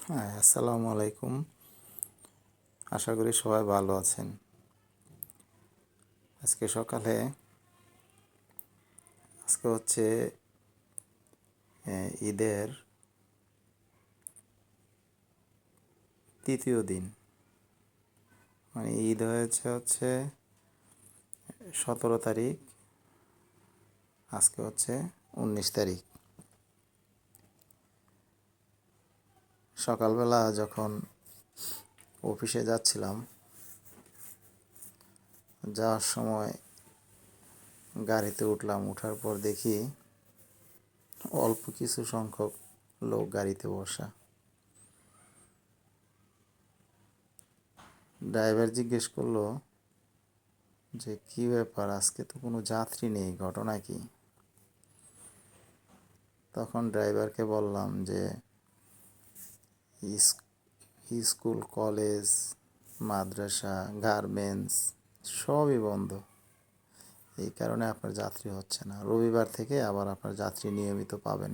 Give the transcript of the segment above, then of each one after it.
হ্যাঁ, আসসালামু আলাইকুম। আশা করি সবাই ভালো আছেন। আজকে সকালে হচ্ছে ঈদের তৃতীয় দিন। মানে ঈদ হচ্ছে 17 তারিখ, আজকে হচ্ছে 19 তারিখ। সকালবেলা যখন অফিসে যাচ্ছিলাম, যাওয়ার সময় গাড়িতে উঠলাম। উঠার পর দেখি অল্প কিছু সংখ্যক লোক গাড়িতে বসা। ড্রাইভার জিজ্ঞেস করলো যে কী ব্যাপার, আজকে তো কোনো যাত্রী নেই, ঘটনা কি? তখন ড্রাইভারকে বললাম যে স্কুল, কলেজ, মাদ্রাসা, গার্মেন্টস সবই বন্ধ। এই কারণে আপনার যাত্রী হচ্ছে না। রবিবার থেকে আবার আপনার যাত্রী নিয়মিত পাবেন।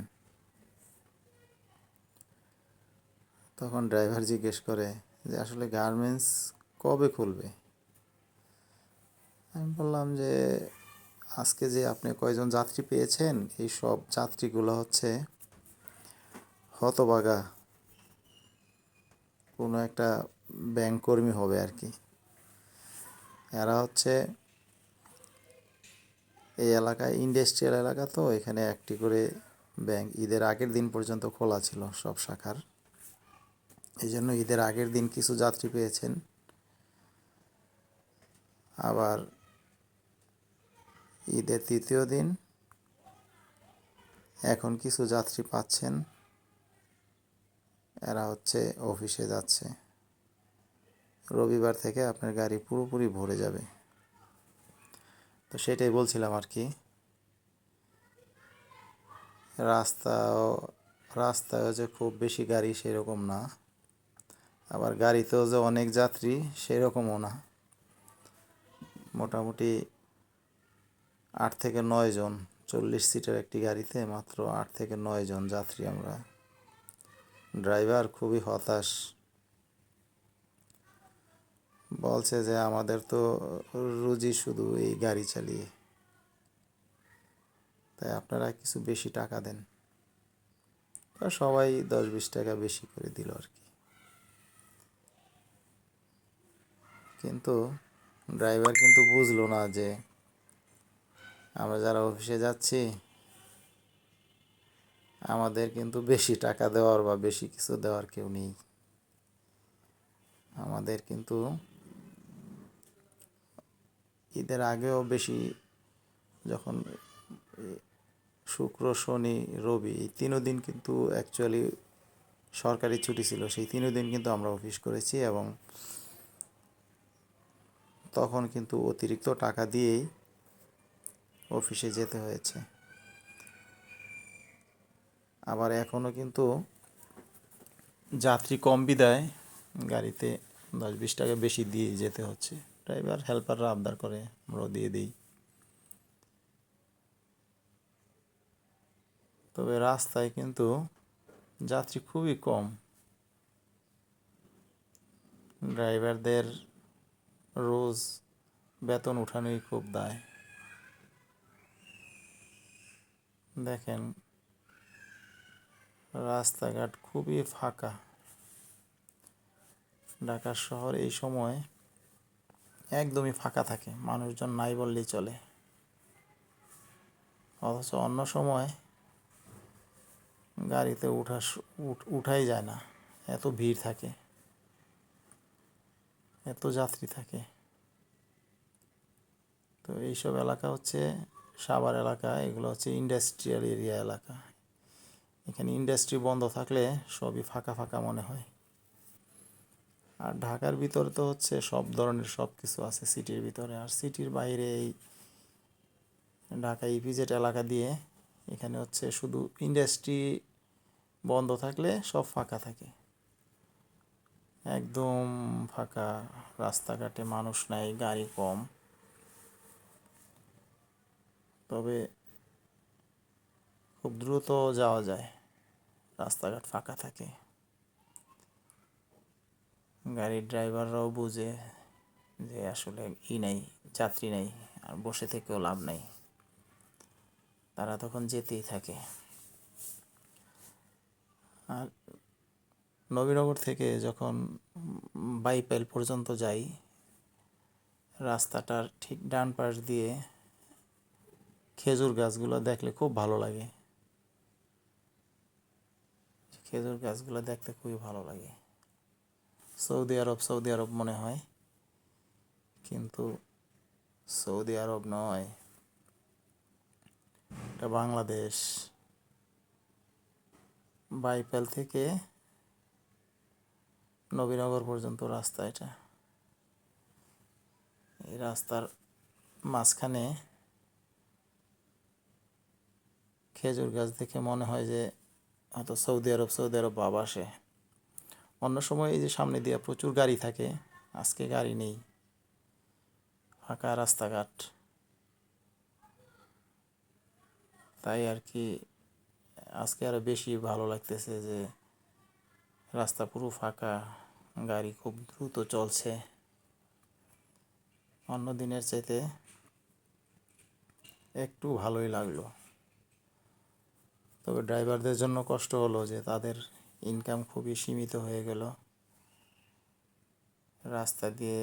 তখন ড্রাইভার জিজ্ঞেস করে যে আসলে গার্মেন্টস কবে খুলবে? আমি বললাম যে আজকে যে আপনি কয়জন যাত্রী পেয়েছেন, এই সব যাত্রীগুলো হচ্ছে হতভাগা কোনো একটা ব্যাংক কর্মী হবে আর কি। এরা হচ্ছে এই এলাকায় ইন্ডাস্ট্রিয়াল এলাকা, তো এখানে একটি করে ব্যাংক ঈদের আগের দিন পর্যন্ত খোলা ছিল সব শাখার। এই জন্য ঈদের আগের দিন কিছু যাত্রী পেয়েছেন, আবার ঈদের তৃতীয় দিন এখন কিছু যাত্রী পাচ্ছেন। এরা হচ্ছে অফিসে যাচ্ছে। রবিবার থেকে আপনার গাড়ি পুরোপুরি ভরে যাবে। তো সেটাই বলছিলাম আর কি। রাস্তাও রাস্তায়ও যে খুব বেশি গাড়ি সেরকম না, আবার গাড়িতেও যে অনেক যাত্রী সেরকমও না। মোটামুটি 8 থেকে 9 জন, 40 সিটের একটি গাড়িতে মাত্র 8 থেকে 9 জন যাত্রী আমরা। ড্রাইভার খুবই হতাশ, বলছে যে আমাদের তো রুজি শুধু এই গাড়ি চালিয়ে, তাই আপনারা কিছু বেশি টাকা দেন। তা সবাই 10-20 টাকা বেশি করে দিল আর কি। কিন্তু ড্রাইভার কিন্তু বুঝলো না যে আমরা যারা অফিসে যাচ্ছি আমাদের কিন্তু বেশি টাকা দেওয়ার বা বেশি কিছু দেওয়ার কেউ নেই। আমাদের কিন্তু ঈদের আগেও বেশি, যখন শুক্র, শনি, রবি এই 3 দিন কিন্তু অ্যাকচুয়ালি সরকারি ছুটি ছিল, সেই 3 দিন কিন্তু আমরা অফিস করেছি এবং তখন কিন্তু অতিরিক্ত টাকা দিয়েই অফিসে যেতে হয়েছে। আবার এখনও কিন্তু যাত্রী কম বিদায় গাড়িতে 10-20 টাকা বেশি দিয়ে যেতে হচ্ছে। ড্রাইভার হেল্পাররা আবদার করে, আমরাও দিয়ে দিই। তবে রাস্তায় কিন্তু যাত্রী খুবই কম। ড্রাইভারদের রোজ বেতন উঠানোই খুব দায়। দেখেন, রাস্তাঘাট খুবই ফাঁকা। ঢাকা শহর এই সময় একদমই ফাঁকা থাকে, মানুষজন নাই বললেই চলে। অথচ অন্য সময় গাড়িতে উঠাই যায় না, এত ভিড় থাকে, এত যাত্রী থাকে। তো এইসব এলাকা হচ্ছে সাভার এলাকা, এগুলো হচ্ছে ইন্ডাস্ট্রিয়াল এরিয়া এলাকা। এখানে ইন্ডাস্ট্রি বন্ধ থাকলে সবই ফাঁকা ফাঁকা মনে হয়। আর ঢাকার ভিতরে তো হচ্ছে সব ধরনের সব কিছু আছে সিটির ভিতরে, আর সিটির বাইরে এই ঢাকা ইপিজেড এলাকা দিয়ে এখানে হচ্ছে শুধু ইন্ডাস্ট্রি বন্ধ থাকলে সব ফাঁকা থাকে, একদম ফাঁকা। রাস্তাঘাটে মানুষ নাই, গাড়ি কম, তবে খুব দ্রুত যাওয়া যায়, রাস্তাঘাট ফাঁকা থাকে। গাড়ির ড্রাইভাররাও বুঝে যে আসলে নেই, যাত্রী নেই, আর বসে থেকেও লাভ নেই, তারা তখন যেতেই থাকে। আর নবীনগর থেকে যখন বাইপাইল পর্যন্ত যাই, রাস্তাটার ঠিক ডান পাশ দিয়ে খেজুর গাছগুলো দেখলে খুব ভালো লাগে। খেজুর গাছগুলো দেখতে খুবই ভালো লাগে। সৌদি আরব মনে হয়, কিন্তু সৌদি আরব নয়, এটা বাংলাদেশ। বাইপাইল থেকে নবীনগর পর্যন্ত রাস্তা এটা। এই রাস্তার মাঝখানে খেজুর গাছ দেখে মনে হয় যে হয়তো সৌদি আরব ভাব আসে। অন্য সময় এই যে সামনে দিয়ে প্রচুর গাড়ি থাকে, আজকে গাড়ি নেই, ফাঁকা রাস্তাঘাট, তাই আর কি আজকে আরো বেশি ভালো লাগতেছে যে রাস্তা পুরো ফাঁকা, গাড়ি খুব দ্রুত চলছে। অন্য দিনের চাইতে একটু ভালোই লাগলো। তবে ড্রাইভারদের জন্য কষ্ট হলো যে তাদের ইনকাম খুবই সীমিত হয়ে গেল। রাস্তা দিয়ে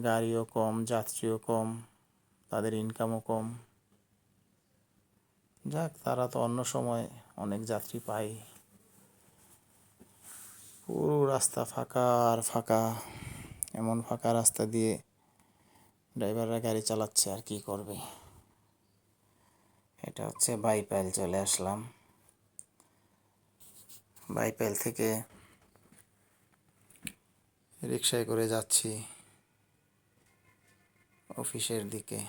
গাড়িও কম, যাত্রীও কম, তাদের ইনকামও কম। যাক, তারা তো অন্য সময় অনেক যাত্রী পায়। পুরো রাস্তা ফাঁকা আর ফাঁকা, এমন ফাঁকা রাস্তা দিয়ে ড্রাইভাররা গাড়ি চালাচ্ছে, আর কি করবে। এটা হচ্ছে বাইপাইল, চলে আসলাম। বাইপাইল থেকে রিকশায় করে যাচ্ছি অফিসের দিকে।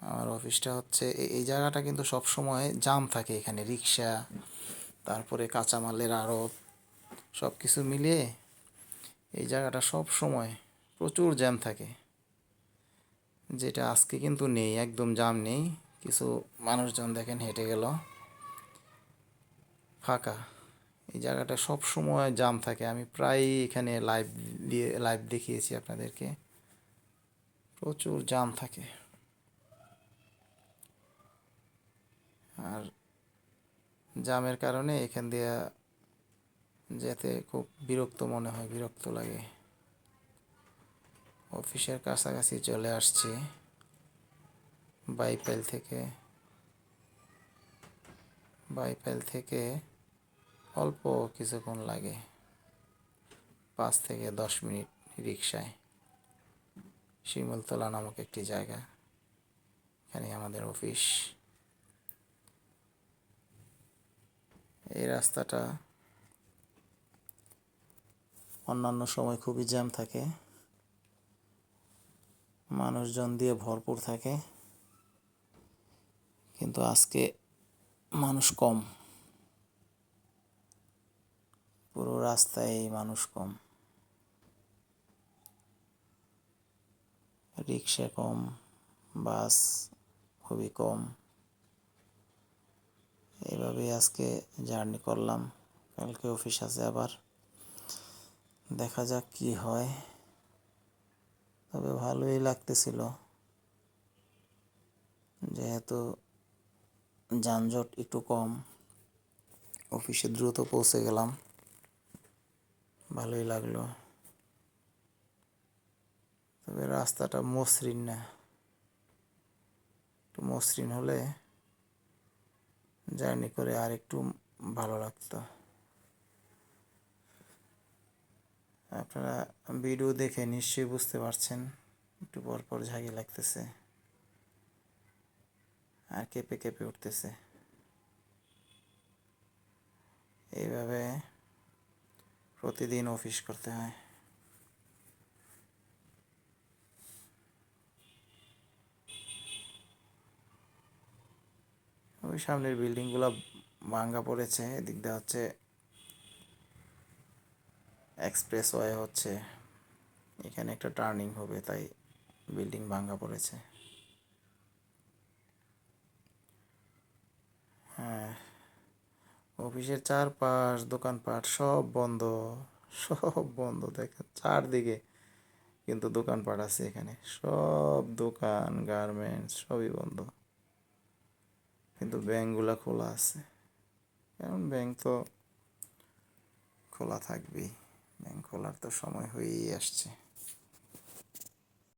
আমার অফিসটা হচ্ছে এই জায়গাটা, কিন্তু সব সময় জাম থাকে এখানে। রিকশা, তারপরে কাঁচামালের আড়ত, সব কিছু মিলিয়ে এই জায়গাটা সব সময় প্রচুর জ্যাম থাকে, যেটা আজকে কিন্তু নেই, একদম জ্যাম নেই। কিছু মানুষজন দেখেন হেঁটে গেল, ফাঁকা। এই জায়গাটা সব সময় জ্যাম থাকে। আমি প্রায় এখানে লাইভ দেখিয়েছি আপনাদেরকে, প্রচুর জ্যাম থাকে। আর জ্যামের কারণে এখান দিয়ে যেতে খুব বিরক্ত মনে হয়, বিরক্ত লাগে। অফিসের কাছাকাছি চলে আসছি। বাইপাইল থেকে অল্প কিছুক্ষণ লাগে, 5 থেকে 10 মিনিট রিকশায়। শিমুলতলা নামক একটি জায়গা, এখানে আমাদের অফিস। এই রাস্তাটা অন্যান্য সময় খুবই জ্যাম থাকে, মানুষজন দিয়ে ভরপুর থাকে, কিন্তু আজকে মানুষ কম, পুরো রাস্তায় মানুষ কম, রিক্সা কম, বাস খুবই কম। এইভাবেই আজকে জার্নি করলাম। কালকে অফিস আছে আবার, দেখা যাক কি হয়। তবে ভালোই লাগতেছিল, যেহেতু যানজট একটু কম, অফিসে দ্রুত পৌঁছে গেলাম, ভালোই লাগলো। তবে রাস্তাটা মসৃণ না, একটু মসৃণ হলে জার্নি করে আর একটু ভালো লাগতো। আপনারা ভিডিও দেখে নিশ্চয়ই বুঝতে পারছেন, একটু পর পর ঝাঁকি লাগতেছে আর কেঁপে কেঁপে উঠতেছে। এইভাবে প্রতিদিন অফিস করতে হয়। ওই সামনের বিল্ডিংগুলো ভাঙ্গা পড়েছে, এদিক দিয়ে হচ্ছে এক্সপ্রেসওয়ে হচ্ছে, এখানে একটা টার্নিং হবে, তাই বিল্ডিং ভাঙ্গা পড়েছে। হ্যাঁ, অফিসের চারপাশ দোকানপাট সব বন্ধ, সব বন্ধ। দেখেন চারদিকে কিন্তু দোকানপাট আছে এখানে, সব দোকান গার্মেন্টস সবই বন্ধ, কিন্তু ব্যাংকগুলা খোলা আছে। কারণ ব্যাংক তো খোলা থাকবেই, ব্যাংক খোলার তো সময় হয়েই আসছে।